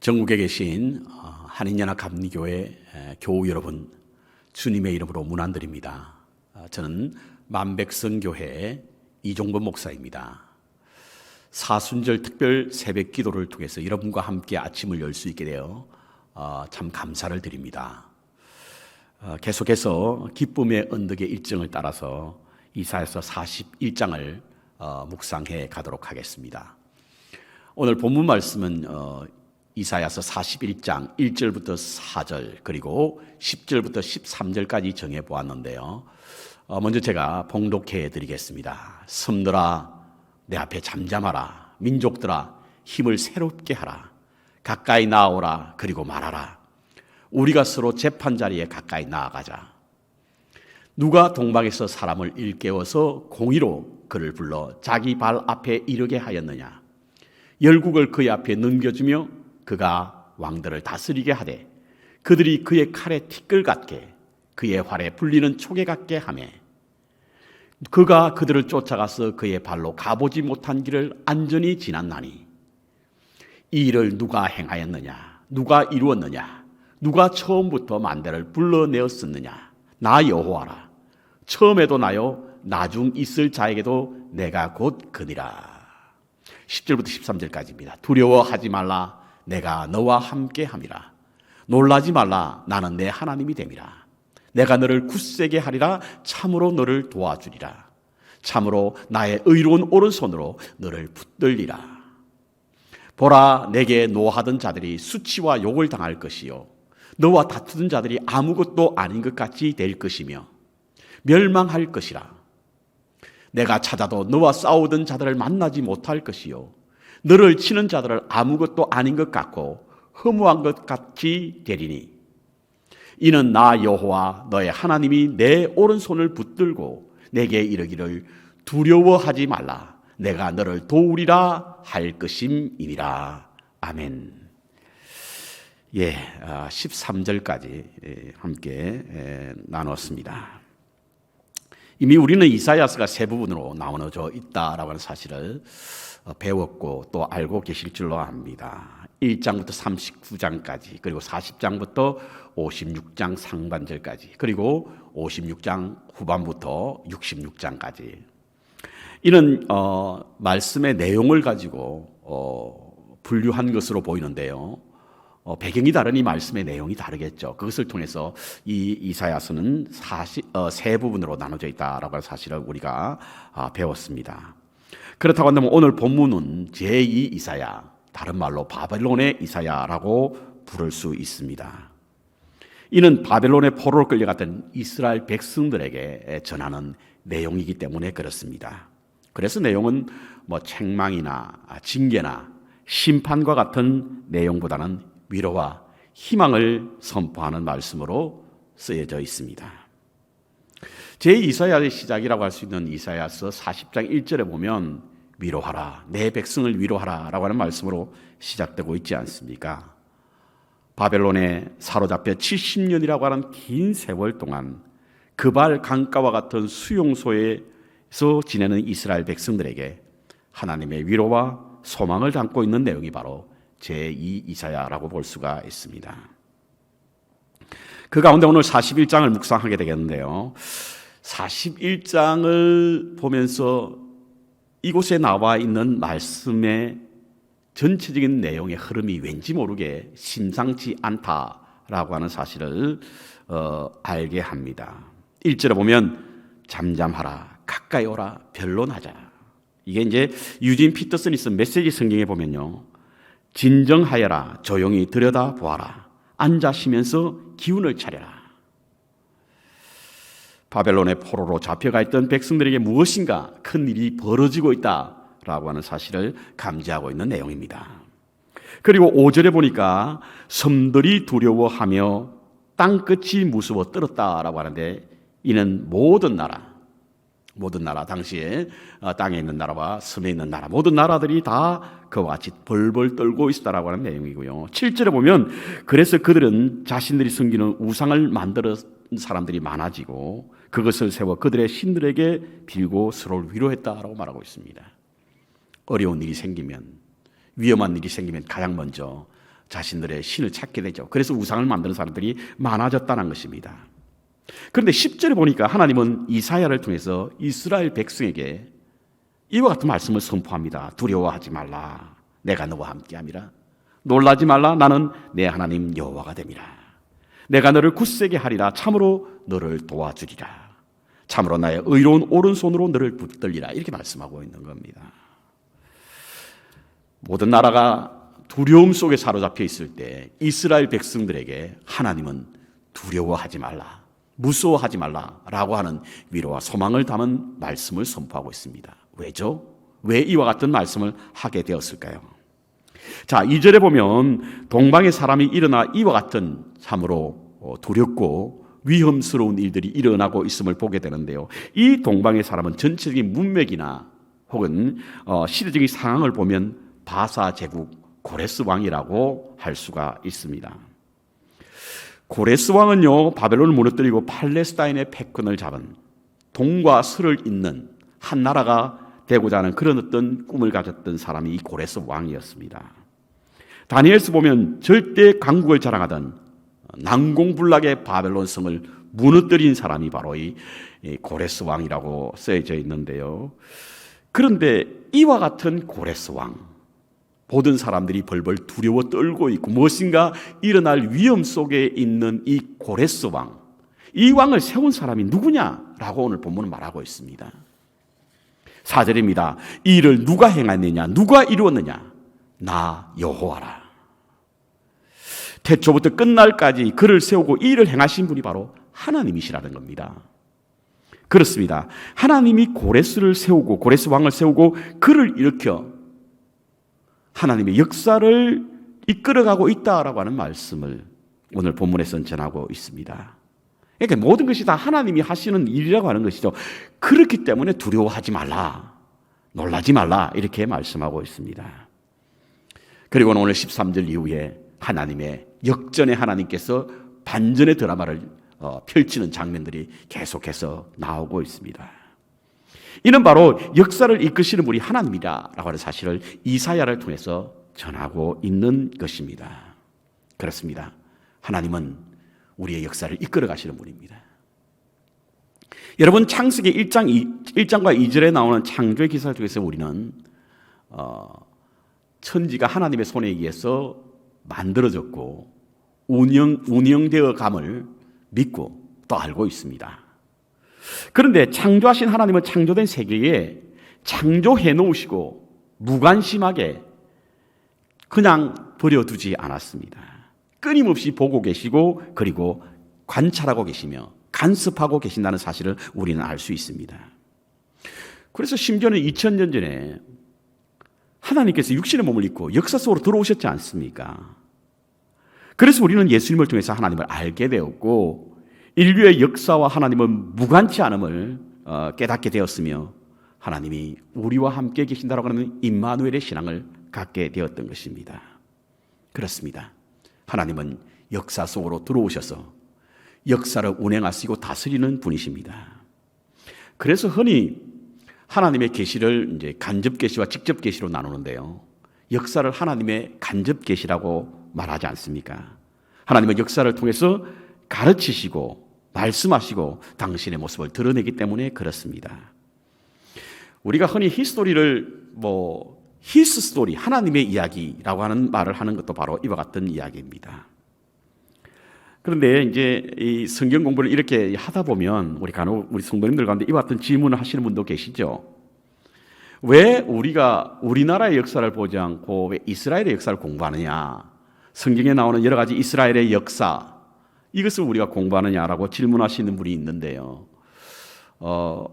전국에 계신 한인연합감리교회 교우 여러분, 주님의 이름으로 문안드립니다. 저는 만백성교회 이종범 목사입니다. 사순절 특별 새벽 기도를 통해서 여러분과 함께 아침을 열 수 있게 되어 참 감사를 드립니다. 계속해서 기쁨의 언덕의 일정을 따라서 이사야서 41장을 묵상해 가도록 하겠습니다. 오늘 본문 말씀은 이사야서 41장 1절부터 4절 그리고 10절부터 13절까지 정해 보았는데요. 먼저 제가 봉독해 드리겠습니다. 섬들아 내 앞에 잠잠하라. 민족들아 힘을 새롭게 하라. 가까이 나아오라. 그리고 말하라. 우리가 서로 재판 자리에 가까이 나아가자. 누가 동방에서 사람을 일깨워서 공의로 그를 불러 자기 발 앞에 이르게 하였느냐. 열국을 그의 앞에 넘겨주며 그가 왕들을 다스리게 하되 그들이 그의 칼에 티끌 같게 그의 활에 불리는 초계 같게 하매 그가 그들을 쫓아가서 그의 발로 가보지 못한 길을 안전히 지났나니 이 일을 누가 행하였느냐. 누가 이루었느냐. 누가 처음부터 만대를 불러내었었느냐. 나 여호와라. 처음에도 나요 나중 있을 자에게도 내가 곧 그니라. 10절부터 13절까지입니다. 두려워하지 말라. 내가 너와 함께 함이라. 놀라지 말라. 나는 내 하나님이 됨이라. 내가 너를 굳세게 하리라. 참으로 너를 도와주리라. 참으로 나의 의로운 오른손으로 너를 붙들리라. 보라 내게 노하던 자들이 수치와 욕을 당할 것이요 너와 다투던 자들이 아무것도 아닌 것 같이 될 것이며 멸망할 것이라. 내가 찾아도 너와 싸우던 자들을 만나지 못할 것이요 너를 치는 자들을 아무것도 아닌 것 같고 허무한 것 같이 되리니 이는 나 여호와 너의 하나님이 내 오른손을 붙들고 내게 이르기를 두려워하지 말라. 내가 너를 도우리라 할 것임이니라. 아멘. 13절까지 함께 나눴습니다. 이미 우리는 이사야서가 세 부분으로 나눠져 있다라고 하는 사실을 배웠고 또 알고 계실 줄로 압니다. 1장부터 39장까지 그리고 40장부터 56장 상반절까지 그리고 56장 후반부터 66장까지 이는 말씀의 내용을 가지고 분류한 것으로 보이는데요. 배경이 다르니 말씀의 내용이 다르겠죠. 그것을 통해서 이 이사야서는 세 부분으로 나눠져 있다라고 하는 사실을 우리가 배웠습니다. 그렇다고 한다면 오늘 본문은 제2 이사야, 다른 말로 바벨론의 이사야라고 부를 수 있습니다. 이는 바벨론의 포로로 끌려갔던 이스라엘 백성들에게 전하는 내용이기 때문에 그렇습니다. 그래서 내용은 책망이나 징계나 심판과 같은 내용보다는 위로와 희망을 선포하는 말씀으로 쓰여져 있습니다. 제2사야의 시작이라고 할 수 있는 이사야서 40장 1절에 보면 위로하라, 내 백성을 위로하라 라고 하는 말씀으로 시작되고 있지 않습니까? 바벨론에 사로잡혀 70년이라고 하는 긴 세월 동안 그발 강가와 같은 수용소에서 지내는 이스라엘 백성들에게 하나님의 위로와 소망을 담고 있는 내용이 바로 제2 이사야라고 볼 수가 있습니다. 그 가운데 오늘 41장을 묵상하게 되겠는데요. 41장을 보면서 이곳에 나와 있는 말씀의 전체적인 내용의 흐름이 왠지 모르게 심상치 않다라고 하는 사실을 알게 합니다. 1절에 보면 잠잠하라, 가까이 오라, 변론하자. 이게 이제 유진 피터슨이 쓴 메시지 성경에 보면요. 진정하여라, 조용히 들여다보아라, 앉아 쉬면서 기운을 차려라. 바벨론의 포로로 잡혀가 있던 백성들에게 무엇인가 큰 일이 벌어지고 있다라고 하는 사실을 감지하고 있는 내용입니다. 그리고 5절에 보니까 섬들이 두려워하며 땅끝이 무서워 떨었다라고 하는데 이는 모든 나라 당시에 땅에 있는 나라와 섬에 있는 나라 모든 나라들이 다 그와 같이 벌벌 떨고 있었다라고 하는 내용이고요. 7절에 보면 그래서 그들은 자신들이 섬기는 우상을 만들어 사람들이 많아지고 그것을 세워 그들의 신들에게 빌고 서로를 위로했다라고 말하고 있습니다. 어려운 일이 생기면, 위험한 일이 생기면 가장 먼저 자신들의 신을 찾게 되죠. 그래서 우상을 만드는 사람들이 많아졌다는 것입니다. 그런데 10절에 보니까 하나님은 이사야를 통해서 이스라엘 백성에게 이와 같은 말씀을 선포합니다. 두려워하지 말라. 내가 너와 함께함이라. 놀라지 말라. 나는 내 하나님 여호와가 됨이라. 내가 너를 굳세게 하리라. 참으로 너를 도와주리라. 참으로 나의 의로운 오른손으로 너를 붙들리라. 이렇게 말씀하고 있는 겁니다. 모든 나라가 두려움 속에 사로잡혀 있을 때 이스라엘 백성들에게 하나님은 두려워하지 말라, 무서워하지 말라라고 하는 위로와 소망을 담은 말씀을 선포하고 있습니다. 왜죠? 왜 이와 같은 말씀을 하게 되었을까요? 자, 2절에 보면 동방의 사람이 일어나 이와 같은 참으로 두렵고 위험스러운 일들이 일어나고 있음을 보게 되는데요. 이 동방의 사람은 전체적인 문맥이나 혹은 시대적인 상황을 보면 바사 제국 고레스 왕이라고 할 수가 있습니다. 고레스 왕은요, 바벨론을 무너뜨리고 팔레스타인의 패권을 잡은 동과 서를 잇는 한 나라가 되고자 하는 그런 어떤 꿈을 가졌던 사람이 이 고레스 왕이었습니다. 다니엘서 보면 절대 강국을 자랑하던 난공불락의 바벨론 성을 무너뜨린 사람이 바로 이 고레스 왕이라고 쓰여져 있는데요. 그런데 이와 같은 고레스 왕, 모든 사람들이 벌벌 두려워 떨고 있고 무엇인가 일어날 위험 속에 있는 이 고레스 왕, 이 왕을 세운 사람이 누구냐라고 오늘 본문은 말하고 있습니다. 4절입니다. 이 일을 누가 행했느냐, 누가 이루었느냐? 나 여호와라. 태초부터 끝날까지 그를 세우고 이 일을 행하신 분이 바로 하나님이시라는 겁니다. 그렇습니다. 하나님이 고레스를 세우고 고레스 왕을 세우고 그를 일으켜 하나님의 역사를 이끌어가고 있다라고 하는 말씀을 오늘 본문에서는 전하고 있습니다. 그러니까 모든 것이 다 하나님이 하시는 일이라고 하는 것이죠. 그렇기 때문에 두려워하지 말라, 놀라지 말라 이렇게 말씀하고 있습니다. 그리고는 오늘 13절 이후에 하나님의 역전의 하나님께서 반전의 드라마를 펼치는 장면들이 계속해서 나오고 있습니다. 이는 바로 역사를 이끄시는 분이 하나님이라고 하는 사실을 이사야를 통해서 전하고 있는 것입니다. 그렇습니다. 하나님은 우리의 역사를 이끌어 가시는 분입니다. 여러분, 창세기 1장과 2절에 나오는 창조의 기사를 통해서 우리는 천지가 하나님의 손에 의해서 만들어졌고 운영되어 감을 믿고 또 알고 있습니다. 그런데 창조하신 하나님은 창조된 세계에 창조해 놓으시고 무관심하게 그냥 버려두지 않았습니다. 끊임없이 보고 계시고 그리고 관찰하고 계시며 간섭하고 계신다는 사실을 우리는 알 수 있습니다. 그래서 심지어는 2000년 전에 하나님께서 육신의 몸을 입고 역사 속으로 들어오셨지 않습니까? 그래서 우리는 예수님을 통해서 하나님을 알게 되었고 인류의 역사와 하나님은 무관치 않음을 깨닫게 되었으며 하나님이 우리와 함께 계신다라고 하는 임마누엘의 신앙을 갖게 되었던 것입니다. 그렇습니다. 하나님은 역사 속으로 들어오셔서 역사를 운행하시고 다스리는 분이십니다. 그래서 흔히 하나님의 계시를 이제 간접 계시와 직접 계시로 나누는데요. 역사를 하나님의 간접 계시라고 말하지 않습니까? 하나님은 역사를 통해서 가르치시고 말씀하시고 당신의 모습을 드러내기 때문에 그렇습니다. 우리가 흔히 히스토리를 히스 스토리, 하나님의 이야기라고 하는 말을 하는 것도 바로 이와 같은 이야기입니다. 그런데 이제 이 성경 공부를 이렇게 하다 보면 우리 성도님들 가운데 이와 같은 질문을 하시는 분도 계시죠. 왜 우리가 우리나라의 역사를 보지 않고 왜 이스라엘의 역사를 공부하느냐? 성경에 나오는 여러 가지 이스라엘의 역사, 이것을 우리가 공부하느냐라고 질문하시는 분이 있는데요.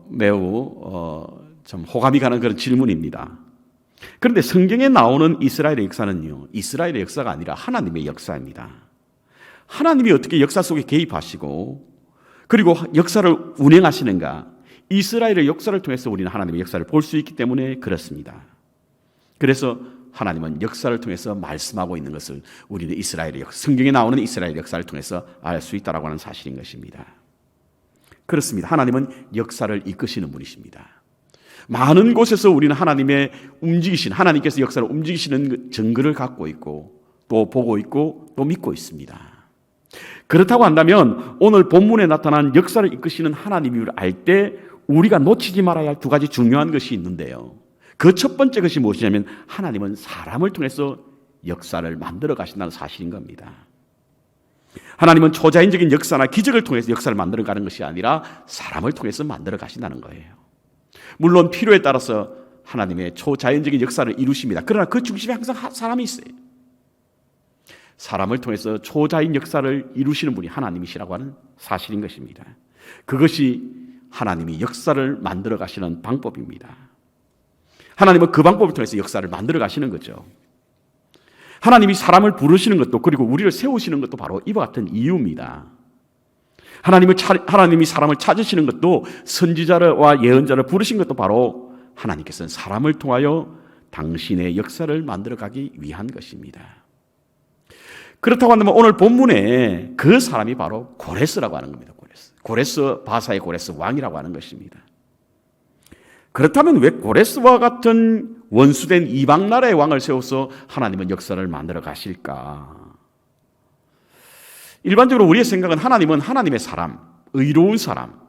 매우 좀 호감이 가는 그런 질문입니다. 그런데 성경에 나오는 이스라엘의 역사는요, 이스라엘의 역사가 아니라 하나님의 역사입니다. 하나님이 어떻게 역사 속에 개입하시고 그리고 역사를 운행하시는가, 이스라엘의 역사를 통해서 우리는 하나님의 역사를 볼 수 있기 때문에 그렇습니다. 그래서 하나님은 역사를 통해서 말씀하고 있는 것을 우리는 성경에 나오는 이스라엘의 역사를 통해서 알 수 있다고 하는 사실인 것입니다. 그렇습니다. 하나님은 역사를 이끄시는 분이십니다. 많은 곳에서 우리는 하나님께서 역사를 움직이시는 증거를 갖고 있고 또 보고 있고 또 믿고 있습니다. 그렇다고 한다면 오늘 본문에 나타난 역사를 이끄시는 하나님을 알 때 우리가 놓치지 말아야 할 두 가지 중요한 것이 있는데요. 그 첫 번째 것이 무엇이냐면 하나님은 사람을 통해서 역사를 만들어 가신다는 사실인 겁니다. 하나님은 초자연적인 역사나 기적을 통해서 역사를 만들어 가는 것이 아니라 사람을 통해서 만들어 가신다는 거예요. 물론 필요에 따라서 하나님의 초자연적인 역사를 이루십니다. 그러나 그 중심에 항상 사람이 있어요. 사람을 통해서 초자연 역사를 이루시는 분이 하나님이시라고 하는 사실인 것입니다. 그것이 하나님이 역사를 만들어 가시는 방법입니다. 하나님은 그 방법을 통해서 역사를 만들어 가시는 거죠. 하나님이 사람을 부르시는 것도 그리고 우리를 세우시는 것도 바로 이와 같은 이유입니다. 하나님이 사람을 찾으시는 것도 선지자와 예언자를 부르신 것도 바로 하나님께서는 사람을 통하여 당신의 역사를 만들어 가기 위한 것입니다. 그렇다고 한다면 오늘 본문에 그 사람이 바로 고레스라고 하는 겁니다. 고레스 바사의 고레스 왕이라고 하는 것입니다. 그렇다면 왜 고레스와 같은 원수된 이방 나라의 왕을 세워서 하나님은 역사를 만들어 가실까? 일반적으로 우리의 생각은 하나님은 하나님의 사람, 의로운 사람,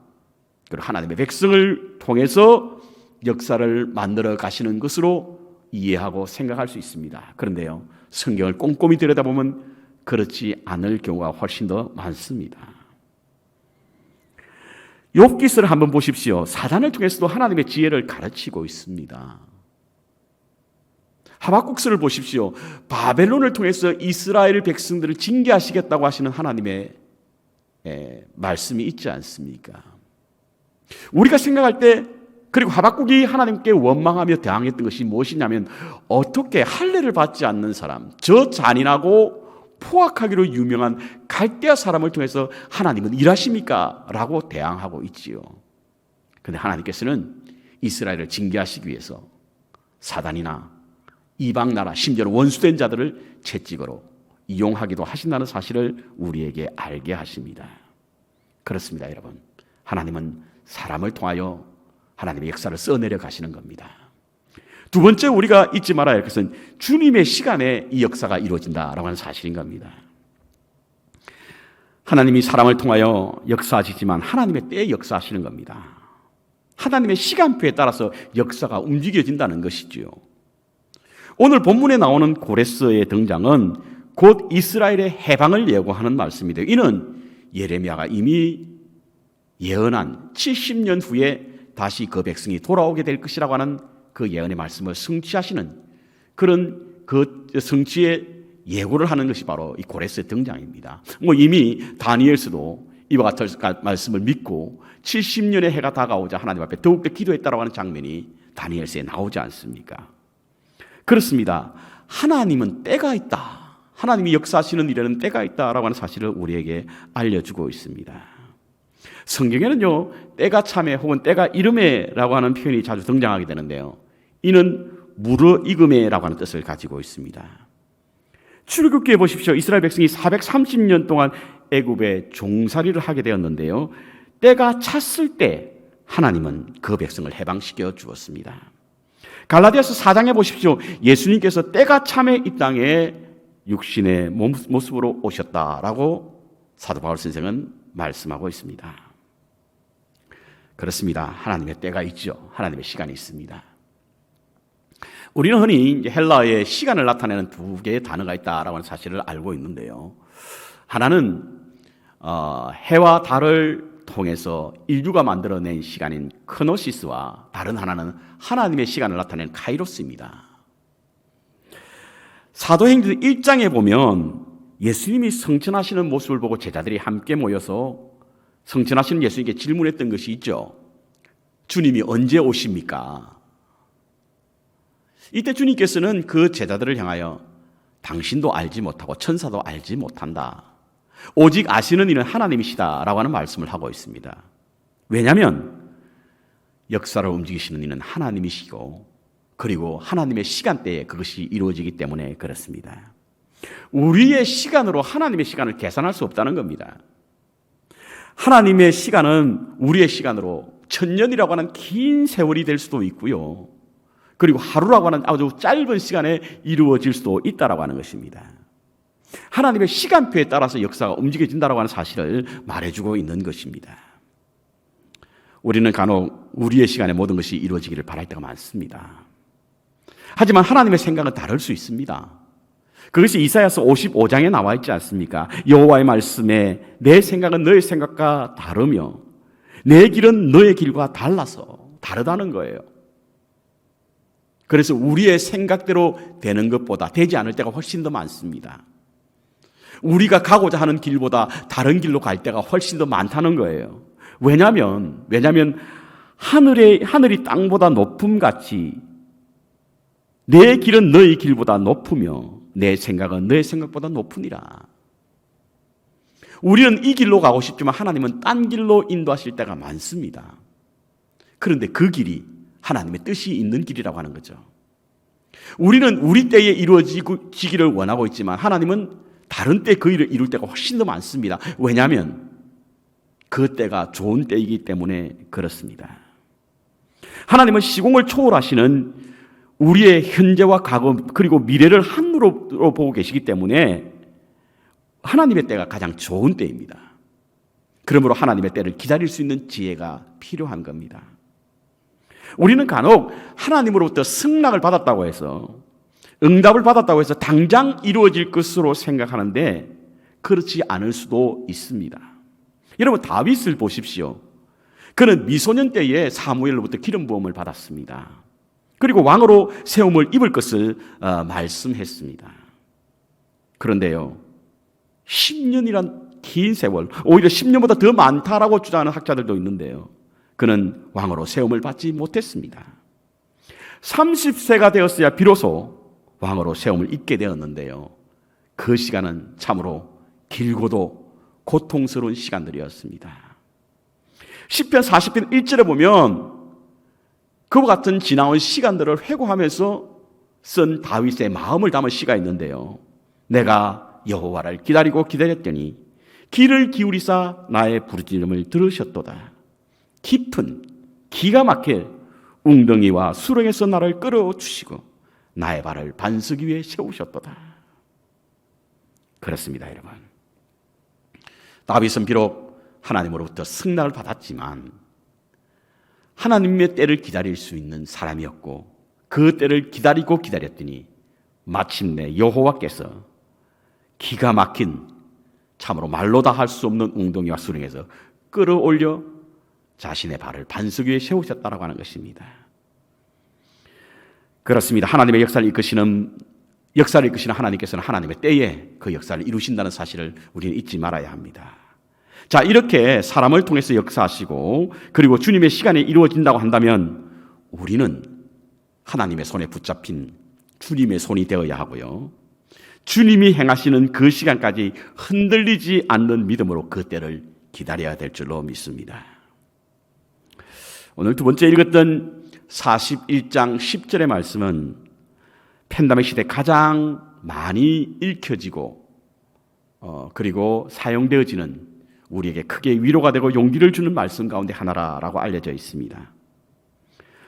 그리고 하나님의 백성을 통해서 역사를 만들어 가시는 것으로 이해하고 생각할 수 있습니다. 그런데요, 성경을 꼼꼼히 들여다보면 그렇지 않을 경우가 훨씬 더 많습니다. 욥기서를 한번 보십시오. 사단을 통해서도 하나님의 지혜를 가르치고 있습니다. 하박국서를 보십시오. 바벨론을 통해서 이스라엘 백성들을 징계하시겠다고 하시는 하나님의 말씀이 있지 않습니까? 우리가 생각할 때 그리고 하박국이 하나님께 원망하며 대항했던 것이 무엇이냐면 어떻게 할례를 받지 않는 사람, 저 잔인하고 포악하기로 유명한 갈대아 사람을 통해서 하나님은 일하십니까? 라고 대항하고 있지요. 그런데 하나님께서는 이스라엘을 징계하시기 위해서 사단이나 이방 나라, 심지어는 원수된 자들을 채찍으로 이용하기도 하신다는 사실을 우리에게 알게 하십니다. 그렇습니다, 여러분. 하나님은 사람을 통하여 하나님의 역사를 써내려 가시는 겁니다. 두 번째 우리가 잊지 말아야 할 것은 주님의 시간에 이 역사가 이루어진다라고 하는 사실인 겁니다. 하나님이 사람을 통하여 역사하시지만 하나님의 때에 역사하시는 겁니다. 하나님의 시간표에 따라서 역사가 움직여진다는 것이지요. 오늘 본문에 나오는 고레스의 등장은 곧 이스라엘의 해방을 예고하는 말씀입니다. 이는 예레미야가 이미 예언한 70년 후에 다시 그 백성이 돌아오게 될 것이라고 하는 그 예언의 말씀을 성취하시는 그런 그 성취의 예고를 하는 것이 바로 이 고레스의 등장입니다. 이미 다니엘서도 이와 같은 말씀을 믿고 70년의 해가 다가오자 하나님 앞에 더욱더 기도했다라고 하는 장면이 다니엘서에 나오지 않습니까? 그렇습니다. 하나님은 때가 있다. 하나님이 역사하시는 일에는 때가 있다라고 하는 사실을 우리에게 알려주고 있습니다. 성경에는요, 때가 참에 혹은 때가 이름에라고 하는 표현이 자주 등장하게 되는데요. 이는 무르익음에라고 하는 뜻을 가지고 있습니다. 출애굽기에 보십시오. 이스라엘 백성이 430년 동안 애굽에 종살이를 하게 되었는데요. 때가 찼을 때 하나님은 그 백성을 해방시켜 주었습니다. 갈라디아서 4장에 보십시오. 예수님께서 때가 참에 이 땅에 육신의 모습으로 오셨다라고 사도 바울 선생은 말씀하고 있습니다. 그렇습니다. 하나님의 때가 있죠. 하나님의 시간이 있습니다. 우리는 흔히 헬라어에 시간을 나타내는 두 개의 단어가 있다라고 하는 사실을 알고 있는데요. 하나는 해와 달을 통해서 인류가 만들어낸 시간인 크노시스와 다른 하나는 하나님의 시간을 나타내는 카이로스입니다. 사도행전 1장에 보면 예수님이 성천하시는 모습을 보고 제자들이 함께 모여서 성천하시는 예수님께 질문했던 것이 있죠. 주님이 언제 오십니까? 이때 주님께서는 그 제자들을 향하여 당신도 알지 못하고 천사도 알지 못한다. 오직 아시는 이는 하나님이시다라고 하는 말씀을 하고 있습니다. 왜냐하면 역사를 움직이시는 이는 하나님이시고 그리고 하나님의 시간대에 그것이 이루어지기 때문에 그렇습니다. 우리의 시간으로 하나님의 시간을 계산할 수 없다는 겁니다. 하나님의 시간은 우리의 시간으로 1000년이라고 하는 긴 세월이 될 수도 있고요. 그리고 하루라고 하는 아주 짧은 시간에 이루어질 수도 있다라고 하는 것입니다. 하나님의 시간표에 따라서 역사가 움직여진다고 하는 사실을 말해주고 있는 것입니다. 우리는 간혹 우리의 시간에 모든 것이 이루어지기를 바랄 때가 많습니다. 하지만 하나님의 생각은 다를 수 있습니다. 그것이 이사야서 55장에 나와 있지 않습니까? 여호와의 말씀에 내 생각은 너의 생각과 다르며 내 길은 너의 길과 달라서 다르다는 거예요. 그래서 우리의 생각대로 되는 것보다 되지 않을 때가 훨씬 더 많습니다. 우리가 가고자 하는 길보다 다른 길로 갈 때가 훨씬 더 많다는 거예요. 왜냐하면 하늘이 땅보다 높음 같이 내 길은 너의 길보다 높으며 내 생각은 너의 생각보다 높으니라. 우리는 이 길로 가고 싶지만 하나님은 딴 길로 인도하실 때가 많습니다. 그런데 그 길이 하나님의 뜻이 있는 길이라고 하는 거죠. 우리는 우리 때에 이루어지기를 원하고 있지만 하나님은 다른 때 그 일을 이룰 때가 훨씬 더 많습니다. 왜냐하면 그 때가 좋은 때이기 때문에 그렇습니다. 하나님은 시공을 초월하시는 우리의 현재와 과거 그리고 미래를 한으로 보고 계시기 때문에 하나님의 때가 가장 좋은 때입니다. 그러므로 하나님의 때를 기다릴 수 있는 지혜가 필요한 겁니다. 우리는 간혹 하나님으로부터 승낙을 받았다고 해서 응답을 받았다고 해서 당장 이루어질 것으로 생각하는데 그렇지 않을 수도 있습니다. 여러분 다윗을 보십시오. 그는 미소년 때에 사무엘로부터 기름 부음을 받았습니다. 그리고 왕으로 세움을 입을 것을 말씀했습니다. 그런데요 10년이란 긴 세월, 오히려 10년보다 더 많다라고 주장하는 학자들도 있는데요 그는 왕으로 세움을 받지 못했습니다. 30세가 되었어야 비로소 왕으로 세움을 입게 되었는데요 그 시간은 참으로 길고도 고통스러운 시간들이었습니다. 시편 40편 1절에 보면 그와 같은 지나온 시간들을 회고하면서 쓴 다윗의 마음을 담은 시가 있는데요 내가 여호와를 기다리고 기다렸더니 귀를 기울이사 나의 부르짖음을 들으셨도다. 깊은 기가 막힐 웅덩이와 수렁에서 나를 끌어주시고 나의 발을 반석 위에 세우셨도다. 그렇습니다 여러분. 다윗은 비록 하나님으로부터 승낙을 받았지만 하나님의 때를 기다릴 수 있는 사람이었고 그 때를 기다리고 기다렸더니 마침내 여호와께서 기가 막힌 참으로 말로 다 할 수 없는 웅덩이와 수렁에서 끌어올려 자신의 발을 반석 위에 세우셨다라고 하는 것입니다. 그렇습니다. 하나님의 역사를 이끄시는 하나님께서는 하나님의 때에 그 역사를 이루신다는 사실을 우리는 잊지 말아야 합니다. 자, 이렇게 사람을 통해서 역사하시고 그리고 주님의 시간에 이루어진다고 한다면 우리는 하나님의 손에 붙잡힌 주님의 손이 되어야 하고요. 주님이 행하시는 그 시간까지 흔들리지 않는 믿음으로 그 때를 기다려야 될 줄로 믿습니다. 오늘 두 번째 읽었던 41장 10절의 말씀은 팬데믹 시대 가장 많이 읽혀지고 그리고 사용되어지는 우리에게 크게 위로가 되고 용기를 주는 말씀 가운데 하나라고 알려져 있습니다.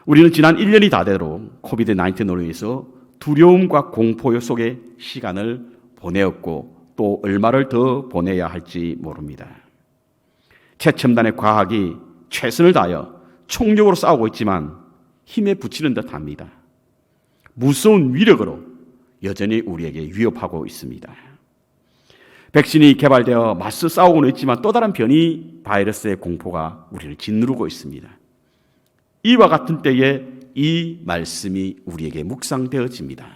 우리는 지난 1년이 다 되도록 코비드-19으로 인해서 두려움과 공포 속의 시간을 보내었고 또 얼마를 더 보내야 할지 모릅니다. 최첨단의 과학이 최선을 다하여 총력으로 싸우고 있지만 힘에 부치는 듯합니다. 무서운 위력으로 여전히 우리에게 위협하고 있습니다. 백신이 개발되어 맞서 싸우고는 있지만 또 다른 변이 바이러스의 공포가 우리를 짓누르고 있습니다. 이와 같은 때에 이 말씀이 우리에게 묵상되어집니다.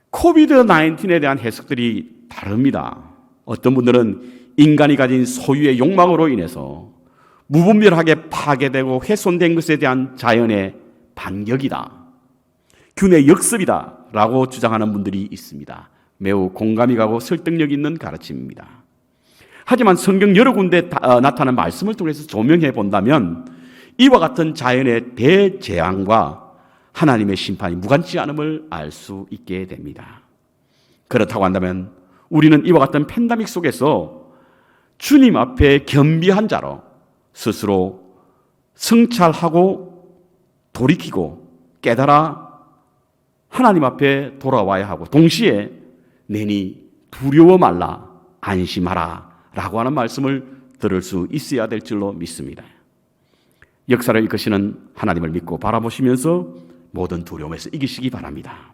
코비드-19에 대한 해석들이 다릅니다. 어떤 분들은 인간이 가진 소유의 욕망으로 인해서 무분별하게 파괴되고 훼손된 것에 대한 자연의 반격이다, 균의 역습이다 라고 주장하는 분들이 있습니다. 매우 공감이 가고 설득력 있는 가르침입니다. 하지만 성경 여러 군데 나타난 말씀을 통해서 조명해 본다면 이와 같은 자연의 대재앙과 하나님의 심판이 무관치 않음을 알 수 있게 됩니다. 그렇다고 한다면 우리는 이와 같은 팬데믹 속에서 주님 앞에 겸비한 자로 스스로 성찰하고 돌이키고 깨달아 하나님 앞에 돌아와야 하고 동시에 내니 두려워 말라, 안심하라 라고 하는 말씀을 들을 수 있어야 될 줄로 믿습니다. 역사를 이끄시는 하나님을 믿고 바라보시면서 모든 두려움에서 이기시기 바랍니다.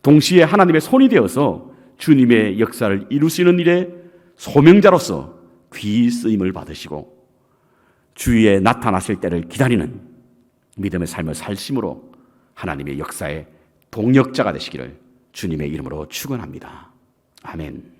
동시에 하나님의 손이 되어서 주님의 역사를 이루시는 일에 소명자로서 귀히 쓰임을 받으시고 주위에 나타나실 때를 기다리는 믿음의 삶을 살심으로 하나님의 역사의 동력자가 되시기를 주님의 이름으로 축원합니다. 아멘.